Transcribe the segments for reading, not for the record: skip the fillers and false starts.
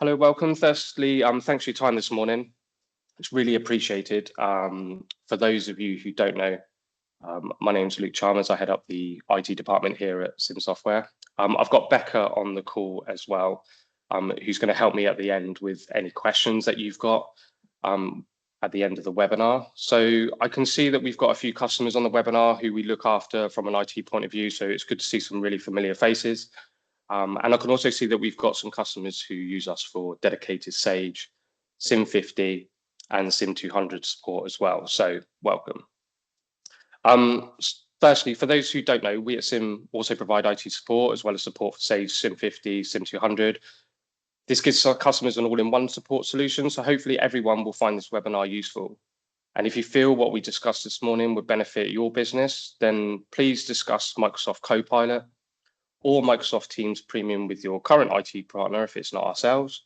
Hello, welcome. Firstly, thanks for your time this morning. It's really appreciated. For those of you who don't know, my name's Luke Chalmers. I head up the IT department here at Sim Software. I've got Becca on the call as well, who's going to help me at the end with any questions that you've got at the end of the webinar. So I can see that we've got a few customers on the webinar who we look after from an IT point of view. So it's good to see some really familiar faces. And I can also see that we've got some customers who use us for dedicated Sage, Sim 50 and Sim 200 support as well. So welcome. Firstly, for those who don't know, we at Sim also provide IT support as well as support for Sage, Sim 50, Sim 200. This gives our customers an all-in-one support solution. So hopefully everyone will find this webinar useful. And if you feel what we discussed this morning would benefit your business, then please discuss Microsoft Copilot or Microsoft Teams Premium with your current IT partner if it's not ourselves.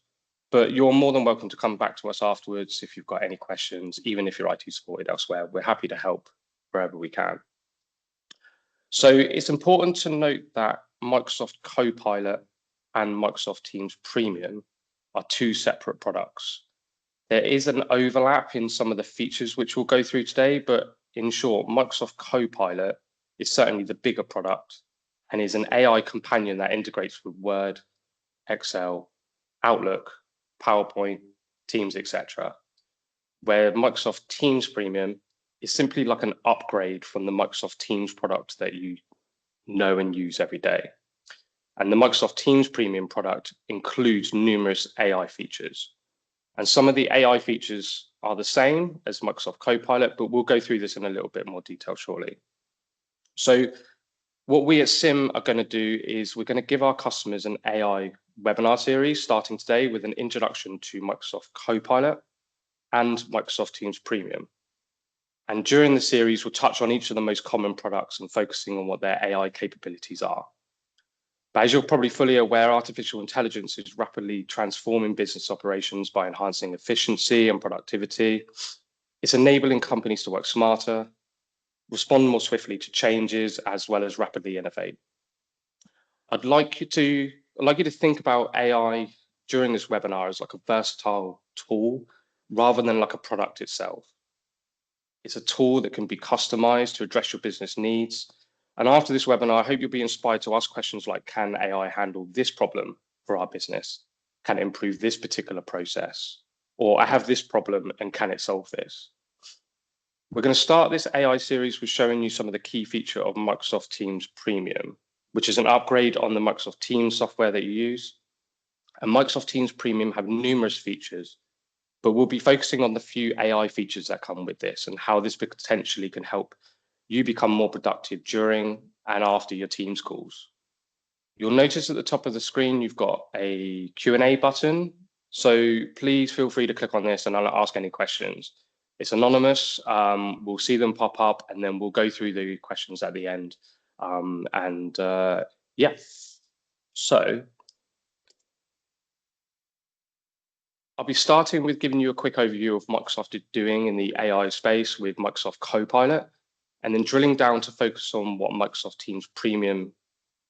But you're more than welcome to come back to us afterwards if you've got any questions, even if you're IT supported elsewhere. We're happy to help wherever we can. So it's important to note that Microsoft Copilot and Microsoft Teams Premium are two separate products. There is an overlap in some of the features which we'll go through today, but in short, Microsoft Copilot is certainly the bigger product and is an AI companion that integrates with Word, Excel, Outlook, PowerPoint, Teams, etc. Where Microsoft Teams Premium is simply like an upgrade from the Microsoft Teams product that you know and use every day. And the Microsoft Teams Premium product includes numerous AI features. And some of the AI features are the same as Microsoft Copilot, but we'll go through this in a little bit more detail shortly. So what we at Sim are going to do is we're going to give our customers an AI webinar series starting today with an introduction to Microsoft Copilot and Microsoft Teams Premium. And during the series, we'll touch on each of the most common products and focusing on what their AI capabilities are. But as you're probably fully aware, artificial intelligence is rapidly transforming business operations by enhancing efficiency and productivity. It's enabling companies to work smarter, respond more swiftly to changes, as well as rapidly innovate. I'd like you to think about AI during this webinar as like a versatile tool rather than like a product itself. It's a tool that can be customized to address your business needs. And after this webinar, I hope you'll be inspired to ask questions like, can AI handle this problem for our business? Can it improve this particular process? Or I have this problem and can it solve this? We're going to start this AI series with showing you some of the key features of Microsoft Teams Premium, which is an upgrade on the Microsoft Teams software that you use. And Microsoft Teams Premium have numerous features, but we'll be focusing on the few AI features that come with this and how this potentially can help you become more productive during and after your Teams calls. You'll notice at the top of the screen, you've got a Q&A button. So please feel free to click on this and I'll ask any questions. It's anonymous. We'll see them pop up and then we'll go through the questions at the end. Yeah, so I'll be starting with giving you a quick overview of what Microsoft is doing in the AI space with Microsoft Copilot, and then drilling down to focus on what Microsoft Teams Premium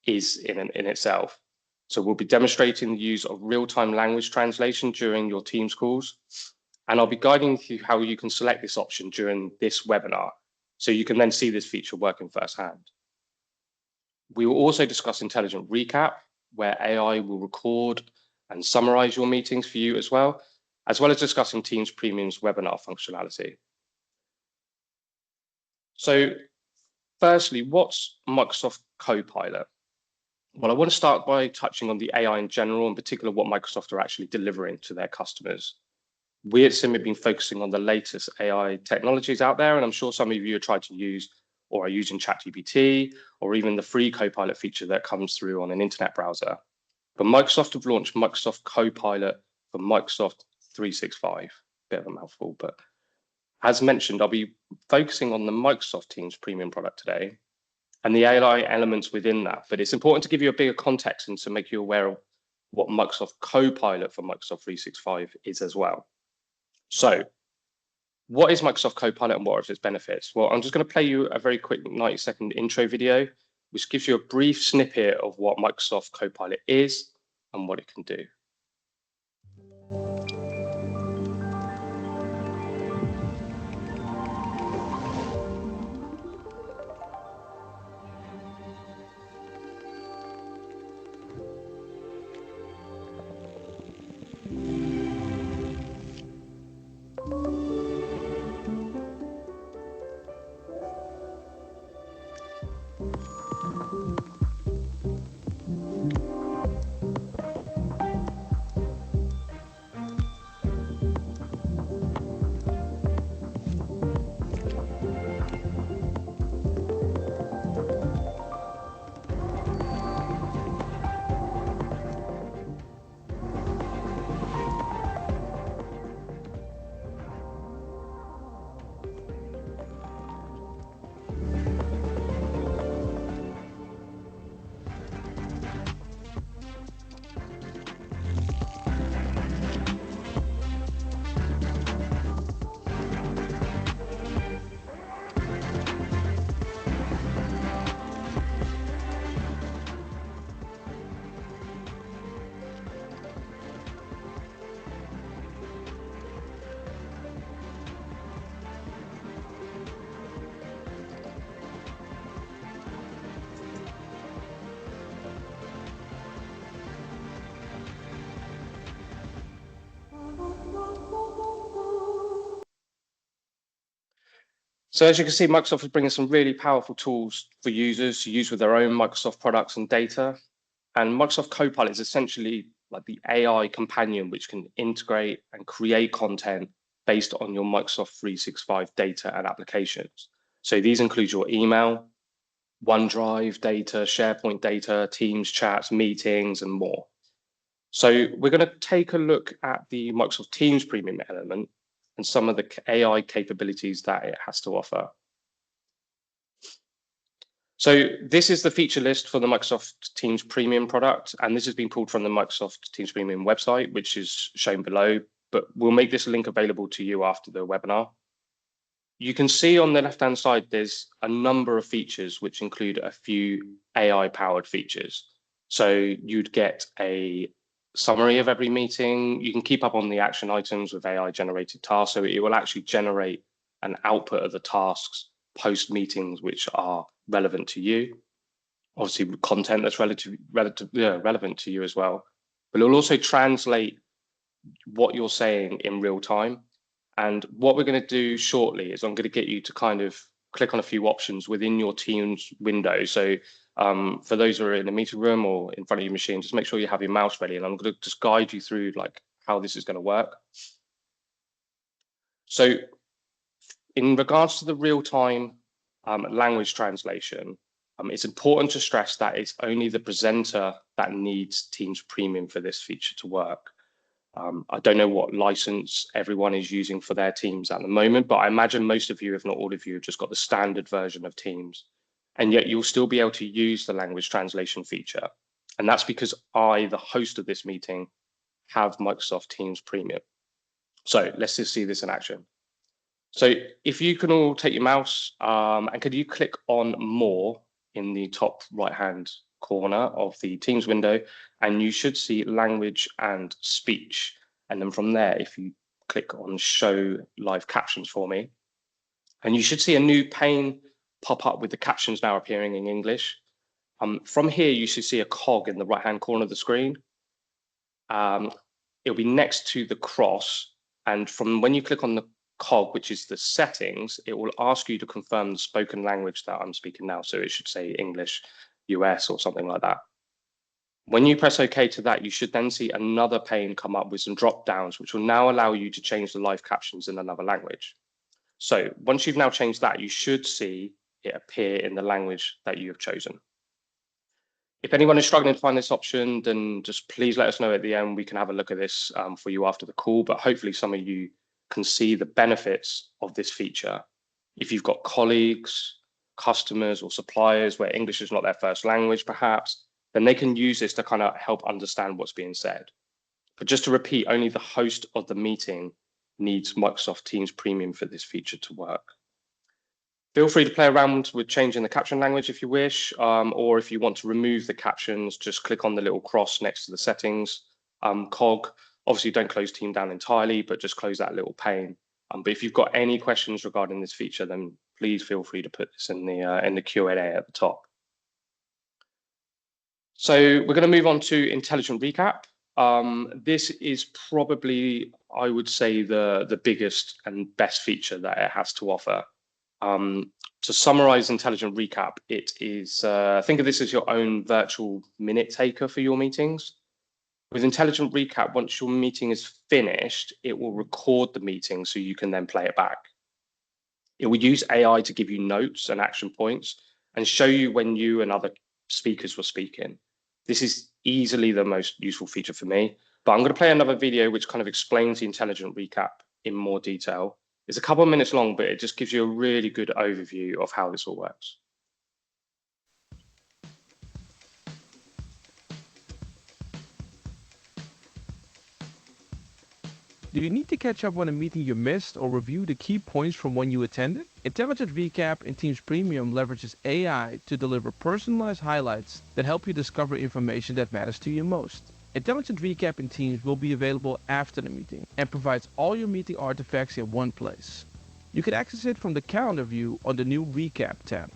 is in itself. So we'll be demonstrating the use of real-time language translation during your Teams calls, and I'll be guiding you how you can select this option during this webinar, so you can then see this feature working firsthand. We will also discuss Intelligent Recap, where AI will record and summarize your meetings for you as well as discussing Teams Premium's webinar functionality. So firstly, what's Microsoft Copilot? Well, I want to start by touching on the AI in general, in particular what Microsoft are actually delivering to their customers. We at Sim have been focusing on the latest AI technologies out there, and I'm sure some of you have tried to use or are using ChatGPT or even the free Copilot feature that comes through on an internet browser. But Microsoft have launched Microsoft Copilot for Microsoft 365. Bit of a mouthful, but as mentioned, I'll be focusing on the Microsoft Teams Premium product today and the AI elements within that. But it's important to give you a bigger context and to make you aware of what Microsoft Copilot for Microsoft 365 is as well. So what is Microsoft Copilot and what are its benefits? Well, I'm just going to play you a very quick 90-second intro video, which gives you a brief snippet of what Microsoft Copilot is and what it can do. So as you can see, Microsoft is bringing some really powerful tools for users to use with their own Microsoft products and data. And Microsoft Copilot is essentially like the AI companion, which can integrate and create content based on your Microsoft 365 data and applications. So these include your email, OneDrive data, SharePoint data, Teams chats, meetings, and more. So we're going to take a look at the Microsoft Teams Premium element and some of the AI capabilities that it has to offer. So this is the feature list for the Microsoft Teams Premium product, and this has been pulled from the Microsoft Teams Premium website, which is shown below, but we'll make this link available to you after the webinar. You can see on the left-hand side, there's a number of features which include a few AI-powered features. So you'd get a summary of every meeting. You can keep up on the action items with AI-generated tasks. So it will actually generate an output of the tasks post meetings which are relevant to you. Obviously, content that's relevant to you as well. But it will also translate what you're saying in real time. And what we're going to do shortly is I'm going to get you to kind of click on a few options within your Teams window. So for those who are in the meeting room or in front of your machine, just make sure you have your mouse ready, and I'm going to just guide you through like how this is going to work. So in regards to the real-time language translation, it's important to stress that it's only the presenter that needs Teams Premium for this feature to work. I don't know what license everyone is using for their Teams at the moment, but I imagine most of you, if not all of you, have just got the standard version of Teams. And yet you'll still be able to use the language translation feature. And that's because I, the host of this meeting, have Microsoft Teams Premium. So let's just see this in action. So if you can all take your mouse and could you click on More in the top right-hand corner of the Teams window, and you should see language and speech. And then from there, if you click on show live captions for me, and you should see a new pane pop up with the captions now appearing in English. From here, you should see a cog in the right-hand corner of the screen. It'll be next to the cross. And from when you click on the cog, which is the settings, it will ask you to confirm the spoken language that I'm speaking now. So it should say English, US, or something like that. When you press OK to that, you should then see another pane come up with some drop downs, which will now allow you to change the live captions in another language. So once you've now changed that, you should see it appear in the language that you have chosen. If anyone is struggling to find this option, then just please let us know at the end. We can have a look at this for you after the call, but hopefully some of you can see the benefits of this feature. If you've got colleagues, customers, or suppliers where English is not their first language, perhaps, then they can use this to kind of help understand what's being said. But just to repeat, only the host of the meeting needs Microsoft Teams Premium for this feature to work. Feel free to play around with changing the caption language if you wish, or if you want to remove the captions, just click on the little cross next to the settings cog. Obviously, don't close Team down entirely, but just close that little pane. But if you've got any questions regarding this feature, then please feel free to put this in the Q&A at the top. So we're going to move on to Intelligent Recap. This is probably, I would say, the biggest and best feature that it has to offer. To summarize Intelligent Recap, it is, think of this as your own virtual minute taker for your meetings. With Intelligent Recap, once your meeting is finished, it will record the meeting so you can then play it back. It will use AI to give you notes and action points and show you when you and other speakers were speaking. This is easily the most useful feature for me, but I'm going to play another video which kind of explains the Intelligent Recap in more detail. It's a couple of minutes long, but it just gives you a really good overview of how this all works. Do you need to catch up on a meeting you missed or review the key points from when you attended? Intelligent Recap in Teams Premium leverages AI to deliver personalized highlights that help you discover information that matters to you most. Intelligent Recap in Teams will be available after the meeting and provides all your meeting artifacts in one place. You can access it from the calendar view on the new Recap tab.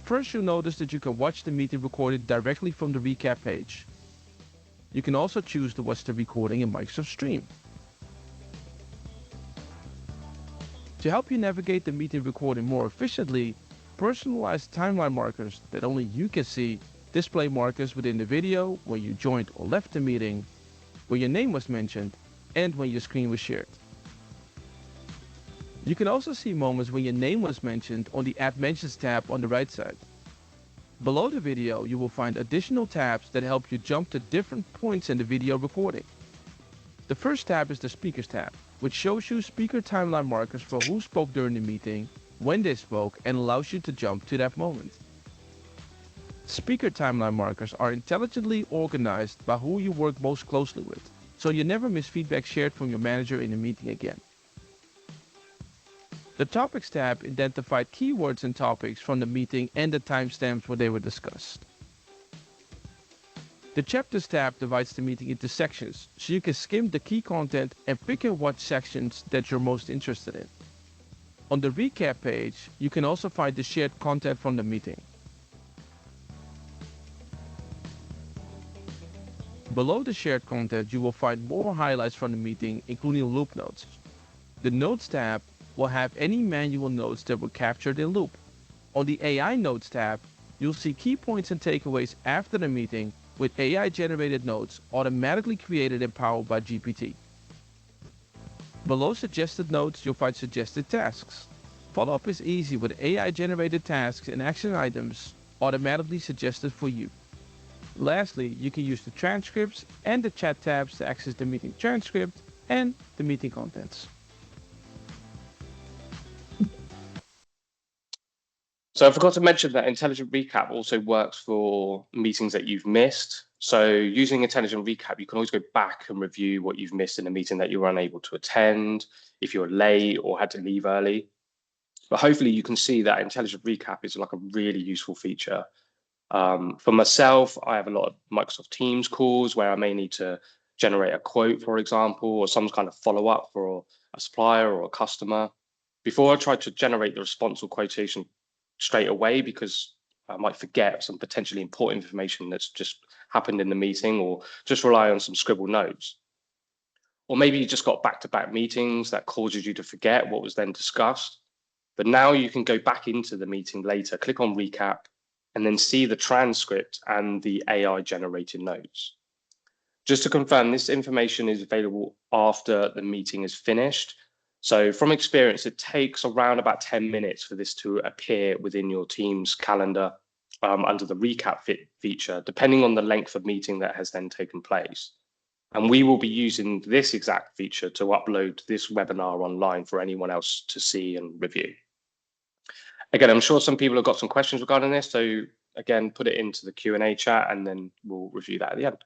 First, you'll notice that you can watch the meeting recorded directly from the Recap page. You can also choose to watch the recording in Microsoft Stream. To help you navigate the meeting recording more efficiently, personalized timeline markers that only you can see display markers within the video when you joined or left the meeting, when your name was mentioned, and when your screen was shared. You can also see moments when your name was mentioned on the Add Mentions tab on the right side. Below the video, you will find additional tabs that help you jump to different points in the video recording. The first tab is the Speakers tab, which shows you speaker timeline markers for who spoke during the meeting, when they spoke, and allows you to jump to that moment. Speaker timeline markers are intelligently organized by who you work most closely with, so you never miss feedback shared from your manager in a meeting again. The Topics tab identified keywords and topics from the meeting and the timestamps where they were discussed. The Chapters tab divides the meeting into sections, so you can skim the key content and pick and watch sections that you're most interested in. On the Recap page, you can also find the shared content from the meeting. Below the shared content, you will find more highlights from the meeting, including Loop Notes. The Notes tab will have any manual notes that were captured in Loop. On the AI Notes tab, you'll see key points and takeaways after the meeting with AI-generated notes automatically created and powered by GPT. Below suggested notes, you'll find suggested tasks. Follow-up is easy with AI-generated tasks and action items automatically suggested for you. Lastly, you can use the transcripts and the chat tabs to access the meeting transcript and the meeting contents. So I forgot to mention that Intelligent Recap also works for meetings that you've missed. So using Intelligent Recap, you can always go back and review what you've missed in a meeting that you were unable to attend, if you're late or had to leave early. But hopefully you can see that Intelligent Recap is like a really useful feature. For myself, I have a lot of Microsoft Teams calls where I may need to generate a quote, for example, or some kind of follow-up for a supplier or a customer. Before I try to generate the response or quotation straight away, because I might forget some potentially important information that's just happened in the meeting, or just rely on some scribbled notes. Or maybe you just got back-to-back meetings that causes you to forget what was then discussed. But now you can go back into the meeting later, click on Recap, and then see the transcript and the AI-generated notes. Just to confirm, this information is available after the meeting is finished. So from experience, it takes around about 10 minutes for this to appear within your team's calendar under the Recap feature, depending on the length of meeting that has then taken place. And we will be using this exact feature to upload this webinar online for anyone else to see and review. Again, I'm sure some people have got some questions regarding this. So again, put it into the Q&A chat and then we'll review that at the end.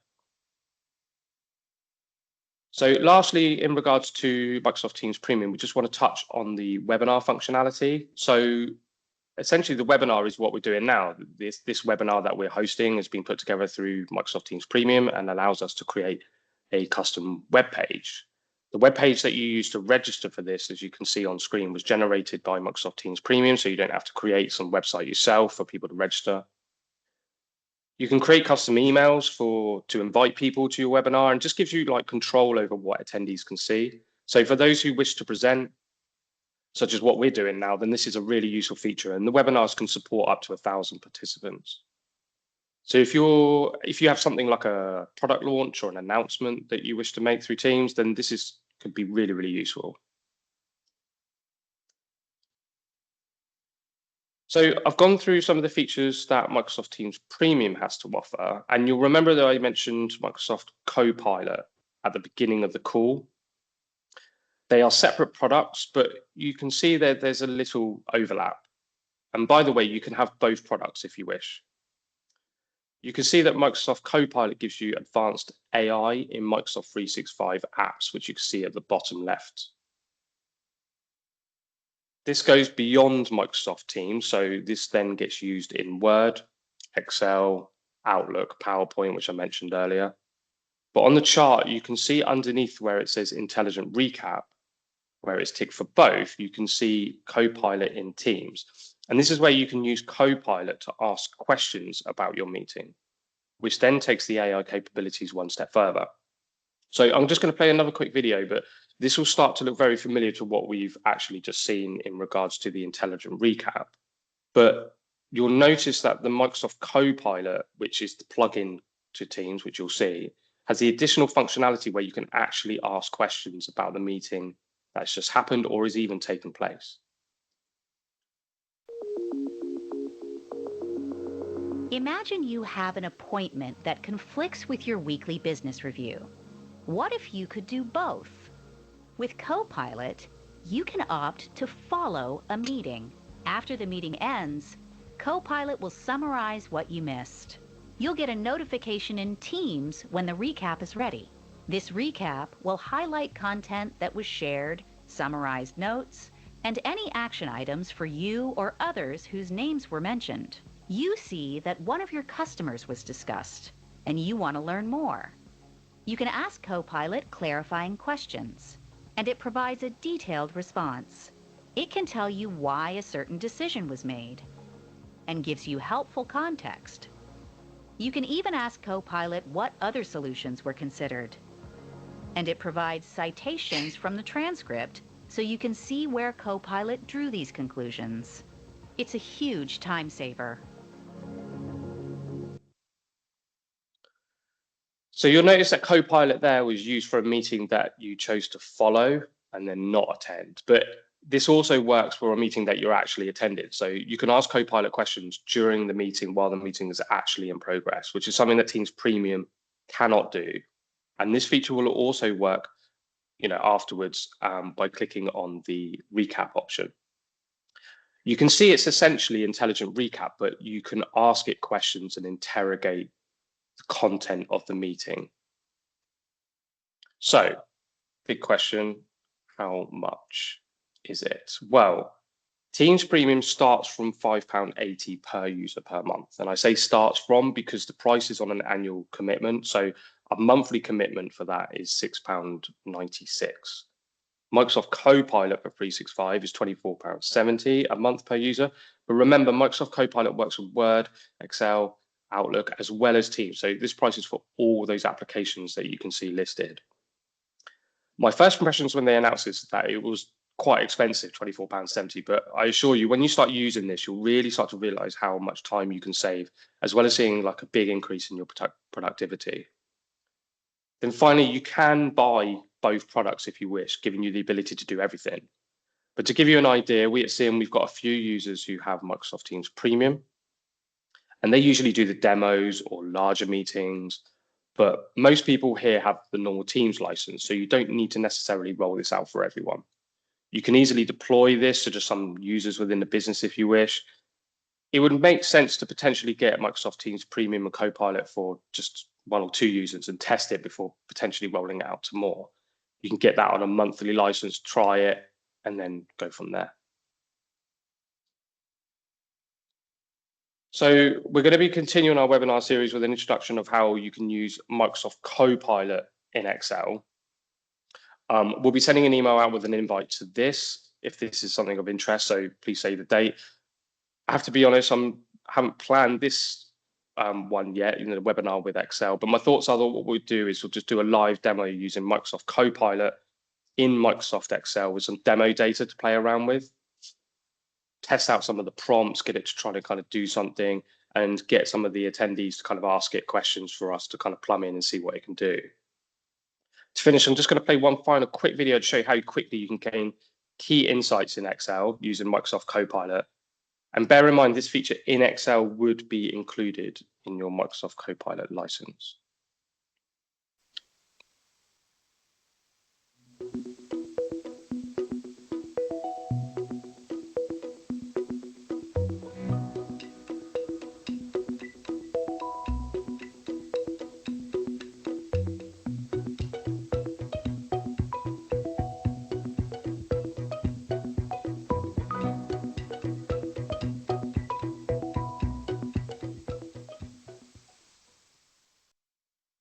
So lastly, in regards to Microsoft Teams Premium, we just want to touch on the webinar functionality. So essentially the webinar is what we're doing now. This webinar that we're hosting has been put together through Microsoft Teams Premium and allows us to create a custom web page. The web page that you use to register for this, as you can see on screen, was generated by Microsoft Teams Premium, so you don't have to create some website yourself for people to register. You can create custom emails to invite people to your webinar, and just gives you like control over what attendees can see. So for those who wish to present, such as what we're doing now, then this is a really useful feature, and the webinars can support up to 1,000 participants. So if you have something like a product launch or an announcement that you wish to make through Teams, then this could be really, really useful. So I've gone through some of the features that Microsoft Teams Premium has to offer, and you'll remember that I mentioned Microsoft Copilot at the beginning of the call. They are separate products, but you can see that there's a little overlap. And by the way, you can have both products if you wish. You can see that Microsoft Copilot gives you advanced AI in Microsoft 365 apps, which you can see at the bottom left. This goes beyond Microsoft Teams, so this then gets used in Word, Excel, Outlook, PowerPoint, which I mentioned earlier. But on the chart, you can see underneath where it says Intelligent Recap, where it's ticked for both, you can see Copilot in Teams. And this is where you can use Copilot to ask questions about your meeting, which then takes the AI capabilities one step further. So I'm just going to play another quick video, but This will start to look very familiar to what we've actually just seen in regards to the intelligent recap. But you'll notice that the Microsoft Copilot, which is the plugin to Teams, which you'll see, has the additional functionality where you can actually ask questions about the meeting that's just happened or is even taken place. Imagine you have an appointment that conflicts with your weekly business review. What if you could do both? With Copilot, you can opt to follow a meeting. After the meeting ends, Copilot will summarize what you missed. You'll get a notification in Teams when the recap is ready. This recap will highlight content that was shared, summarized notes, and any action items for you or others whose names were mentioned. You see that one of your customers was discussed, and you want to learn more. You can ask Copilot clarifying questions, and it provides a detailed response. It can tell you why a certain decision was made, and gives you helpful context. You can even ask Copilot what other solutions were considered, and it provides citations from the transcript so you can see where Copilot drew these conclusions. It's a huge time saver. So you'll notice that Copilot there was used for a meeting that you chose to follow and then not attend. But this also works for a meeting that you're actually attended. So you can ask Copilot questions during the meeting while the meeting is actually in progress, which is something that Teams Premium cannot do. And this feature will also work, afterwards by clicking on the recap option. You can see it's essentially intelligent recap, but you can ask it questions and interrogate the content of the meeting. So, big question, how much is it? Well, Teams Premium starts from £5.80 per user per month. And I say starts from because the price is on an annual commitment. So a monthly commitment for that is £6.96. Microsoft Copilot for 365 is £24.70 a month per user. But remember, Microsoft Copilot works with Word, Excel, Outlook, as well as Teams. So this price is for all those applications that you can see listed. My first impressions when they announced this, that it was quite expensive, £24.70. But I assure you, when you start using this, you'll really start to realize how much time you can save, as well as seeing like a big increase in your productivity. Then finally, you can buy both products if you wish, giving you the ability to do everything. But to give you an idea, we at Sim, we've got a few users who have Microsoft Teams Premium, and they usually do the demos or larger meetings. But most people here have the normal Teams license, so you don't need to necessarily roll this out for everyone. You can easily deploy this to just some users within the business if you wish. It would make sense to potentially get Microsoft Teams Premium and Copilot for just 1 or 2 users and test it before potentially rolling it out to more. You can get that on a monthly license, try it, and then go from there. So we're going to be continuing our webinar series with an introduction of how you can use Microsoft Copilot in Excel. We'll be sending an email out with an invite to this, if this is something of interest, so please save the date. I have to be honest, I haven't planned this one yet, the webinar with Excel, but my thoughts are that what we'll do is we'll just do a live demo using Microsoft Copilot in Microsoft Excel with some demo data to play around with. Test out some of the prompts, get it to try to kind of do something, and get some of the attendees to kind of ask it questions for us to kind of plumb in and see what it can do. To finish, I'm just going to play one final quick video to show you how quickly you can gain key insights in Excel using Microsoft Copilot. And bear in mind, this feature in Excel would be included in your Microsoft Copilot license.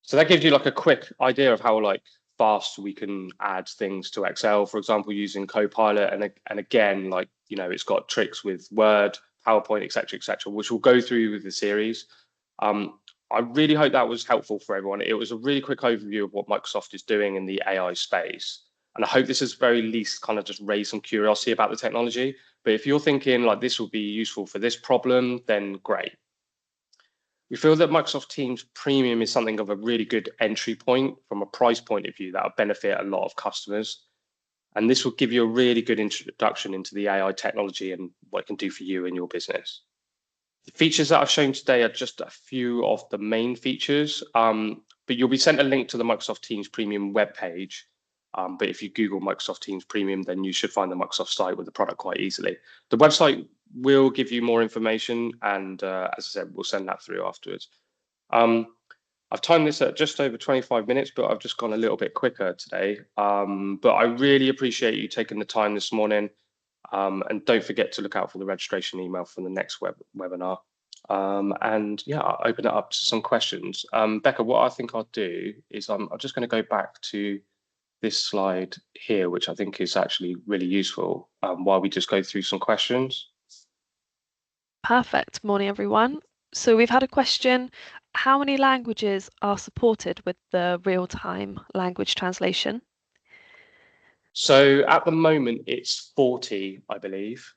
So that gives you like a quick idea of how fast we can add things to Excel, for example, using Copilot. And again, it's got tricks with Word, PowerPoint, etc., which we'll go through with the series. I really hope that was helpful for everyone. It was a really quick overview of what Microsoft is doing in the AI space. And I hope this has very least kind of just raised some curiosity about the technology. But if you're thinking like this will be useful for this problem, then great. We feel that Microsoft Teams Premium is something of a really good entry point from a price point of view that will benefit a lot of customers. And this will give you a really good introduction into the AI technology and what it can do for you and your business. The features that I've shown today are just a few of the main features, but you'll be sent a link to the Microsoft Teams Premium webpage. But if you Google Microsoft Teams Premium, then you should find the Microsoft site with the product quite easily. The website will give you more information, and as I said, we'll send that through afterwards. I've timed this at just over 25 minutes, but I've just gone a little bit quicker today. But I really appreciate you taking the time this morning. And don't forget to look out for the registration email for the next webinar. And yeah, I'll open it up to some questions. Becca, what I think I'll do is I'm just going to go back to this slide here, which I think is actually really useful while we just go through some questions. Perfect. Morning, everyone. So we've had a question. How many languages are supported with the real-time language translation? So at the moment it's 40, I believe,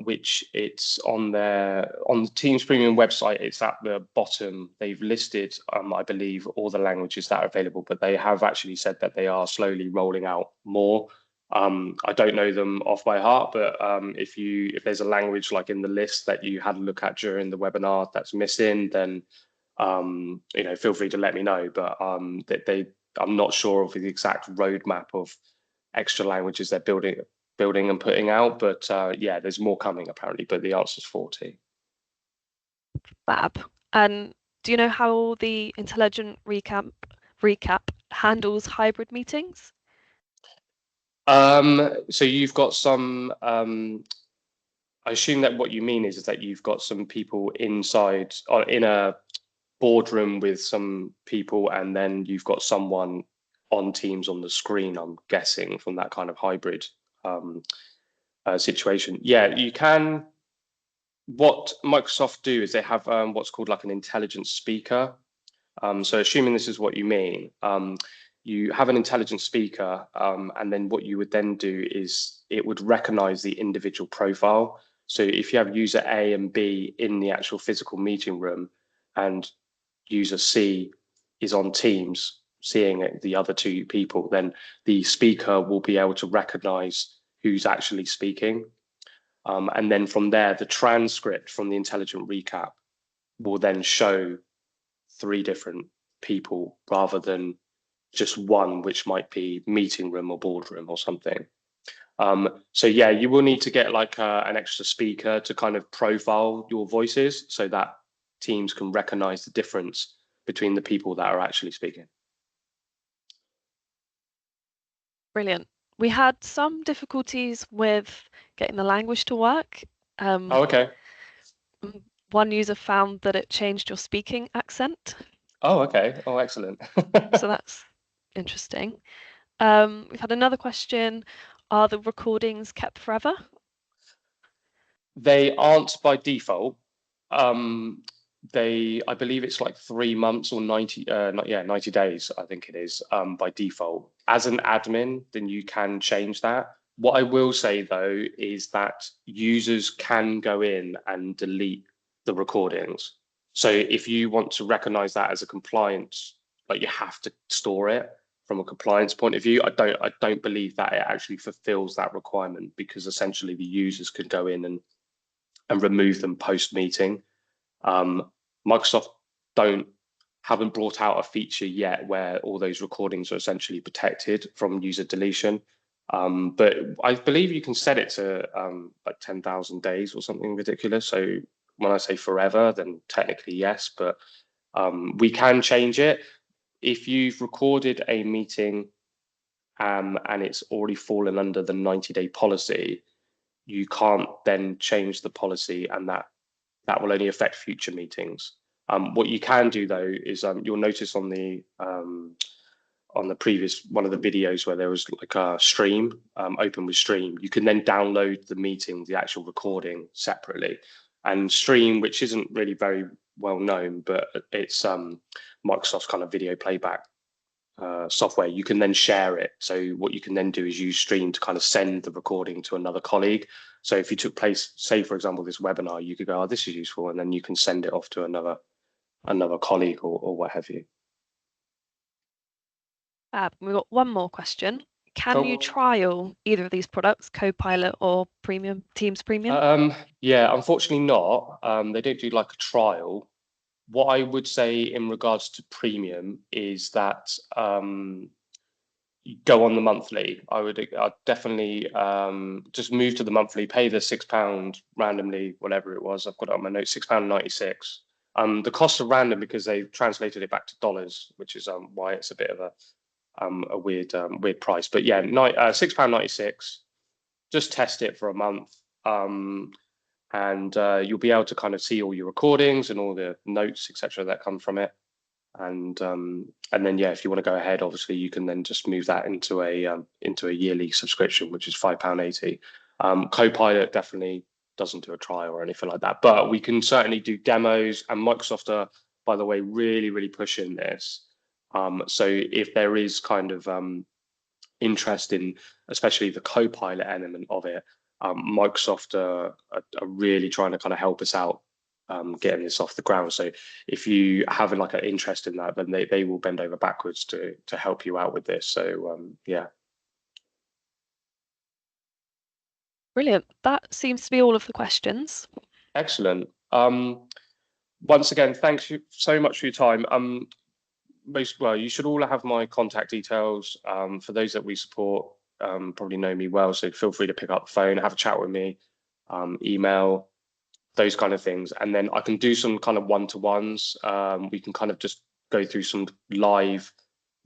which it's on the Teams Premium website. It's at the bottom. They've listed, I believe, all the languages that are available, but they have actually said that they are slowly rolling out more. I don't know them off by heart, but if there's a language like in the list that you had a look at during the webinar that's missing, then feel free to let me know. But I'm not sure of the exact roadmap of extra languages they're building and putting out, but yeah, there's more coming apparently, but the answer is 40. Fab. And do you know how the intelligent recap handles hybrid meetings? So you've got some I assume that what you mean is that you've got some people inside or in a boardroom with some people, and then you've got someone on Teams on the screen, I'm guessing, from that kind of hybrid situation. Yeah, you can. What Microsoft do is they have what's called like an intelligent speaker. So assuming this is what you mean, you have an intelligent speaker, and then what you would then do is it would recognize the individual profile. So if you have user A and B in the actual physical meeting room, and user C is on Teams seeing the other two people, then the speaker will be able to recognize who's actually speaking. And then from there, the transcript from the intelligent recap will then show 3 different people rather than just one, which might be meeting room or boardroom or something. So yeah, you will need to get like an extra speaker to kind of profile your voices so that Teams can recognize the difference between the people that are actually speaking. Brilliant. We had some difficulties with getting the language to work. Oh, okay. One user found that it changed your speaking accent. Oh, okay. Oh, excellent. So that's interesting. We've had another question. Are the recordings kept forever? They aren't by default. I believe it's like 3 months or 90 days, I think it is, by default. As an admin, then you can change that. What I will say though is that users can go in and delete the recordings. So if you want to recognize that as a compliance, like, you have to store it from a compliance point of view. I don't believe that it actually fulfills that requirement, because essentially the users can go in and remove them post meeting. Microsoft haven't brought out a feature yet where all those recordings are essentially protected from user deletion. But I believe you can set it to like 10,000 days or something ridiculous. So when I say forever, then technically yes, but we can change it. If you've recorded a meeting and it's already fallen under the 90-day policy, you can't then change the policy, and that will only affect future meetings. What you can do though is you'll notice on the previous one of the videos where there was like a stream open with Stream, you can then download the meeting, the actual recording separately. And Stream, which isn't really very well known, but it's Microsoft's kind of video playback software, you can then share it. So what you can then do is use Stream to kind of send the recording to another colleague. So if you took place, say for example, this webinar, you could go, oh, this is useful, and then you can send it off to another colleague or what have you. We've got one more question. Can you Cool. trial either of these products, Copilot or Teams Premium? Yeah, unfortunately not. They don't do like a trial. What I would say in regards to premium is that you go on the monthly. I'd definitely just move to the monthly, pay the £6 randomly, whatever it was. I've got it on my notes, £6.96. The cost of random because they translated it back to dollars, which is why it's a bit of a weird price. But yeah, £6.96. Just test it for a month. And you'll be able to kind of see all your recordings and all the notes, etc., that come from it. And then yeah, if you want to go ahead, obviously you can then just move that into a yearly subscription, which is £5.80. Copilot definitely doesn't do a trial or anything like that, but we can certainly do demos. And Microsoft are, by the way, really pushing this. So if there is kind of interest in, especially the Copilot element of it, Microsoft are really trying to kind of help us out getting this off the ground. So if you have like an interest in that, then they will bend over backwards to help you out with this. So yeah. Brilliant. That seems to be all of the questions. Excellent. Once again, thanks you so much for your time. You should all have my contact details. For those that we support, probably know me well, so feel free to pick up the phone, have a chat with me, email, those kind of things. And then I can do some kind of one-to-ones. We can kind of just go through some live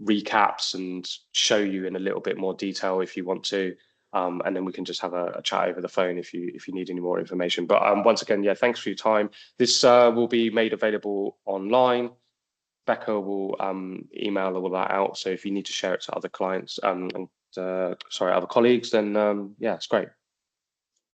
recaps and show you in a little bit more detail if you want to. And then we can just have a chat over the phone if you need any more information. But once again, yeah, thanks for your time. This will be made available online. Becca will email all that out. So if you need to share it to other clients other colleagues, then yeah, it's great.